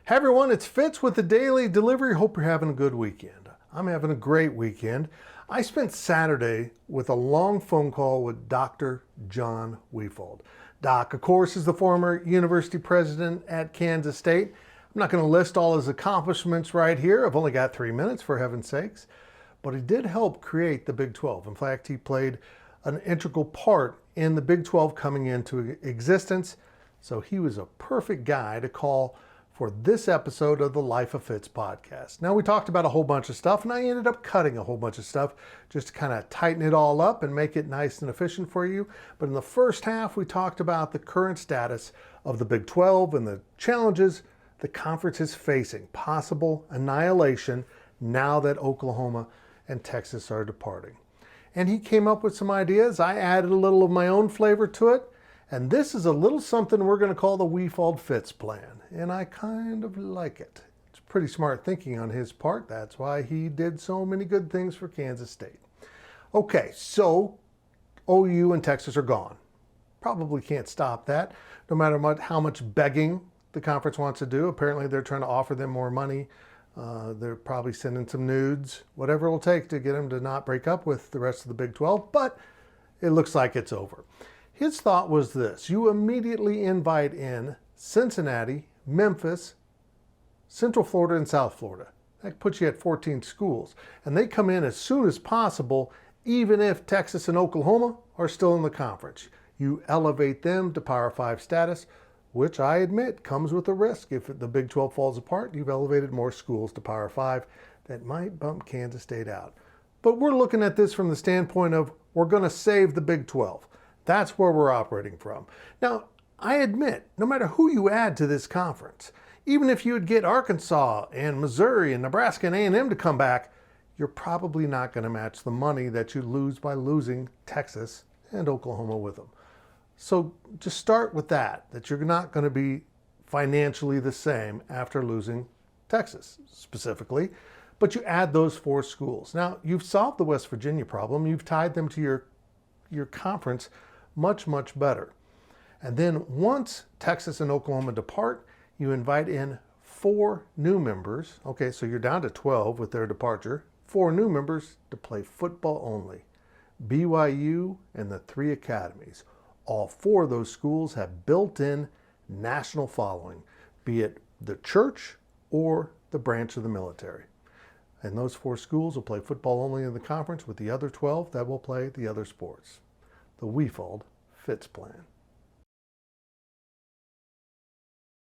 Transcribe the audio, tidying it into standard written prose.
Hey everyone, it's Fitz with the Daily Delivery. Hope you're having a good weekend. I'm having a great weekend. I spent Saturday with a long phone call with Dr. John Wefald. Doc, of course, is the former university president at Kansas State. I'm not going to list all his accomplishments right here. I've only got 3 minutes, for heaven's sakes. But he did help create the Big 12. In fact, he played an integral part in the Big 12 coming into existence. So he was a perfect guy to call for this episode of the Life of Fitz podcast. Now, we talked about a whole bunch of stuff, and I ended up cutting a whole bunch of stuff just to kind of tighten it all up and make it nice and efficient for you. But in the first half, we talked about the current status of the Big 12 and the challenges the conference is facing, possible annihilation now that Oklahoma and Texas are departing. And he came up with some ideas. I added a little of my own flavor to it. And this is a little something we're going to call the Wefald-Fitz plan. And I kind of like it. It's pretty smart thinking on his part. That's why he did so many good things for Kansas State. Okay, so OU and Texas are gone. Probably can't stop that, no matter how much begging the conference wants to do. Apparently they're trying to offer them more money. They're probably sending some nudes, whatever it'll take to get them to not break up with the rest of the Big 12. But it looks like it's over. His thought was this: you immediately invite in Cincinnati, Memphis, Central Florida, and South Florida. That puts you at 14 schools. And they come in as soon as possible, even if Texas and Oklahoma are still in the conference. You elevate them to Power 5 status, which I admit comes with a risk. If the Big 12 falls apart, you've elevated more schools to Power 5. That might bump Kansas State out. But we're looking at this from the standpoint of we're going to save the Big 12. That's where we're operating from. Now, I admit, no matter who you add to this conference, even if you would get Arkansas and Missouri and Nebraska and A&M to come back, you're probably not going to match the money that you lose by losing Texas and Oklahoma with them. So just start with that you're not going to be financially the same after losing Texas specifically, but you add those 4 schools. Now, you've solved the West Virginia problem. You've tied them to your conference much, much better. And then once Texas and Oklahoma depart, you invite in 4 new members. Okay, so you're down to 12 with their departure. 4 new members to play football only. BYU and the 3 academies. All 4 of those schools have built-in national following, be it the church or the branch of the military. And those 4 schools will play football only in the conference, with the other 12 that will play the other sports. The Wefald-Fitz plan.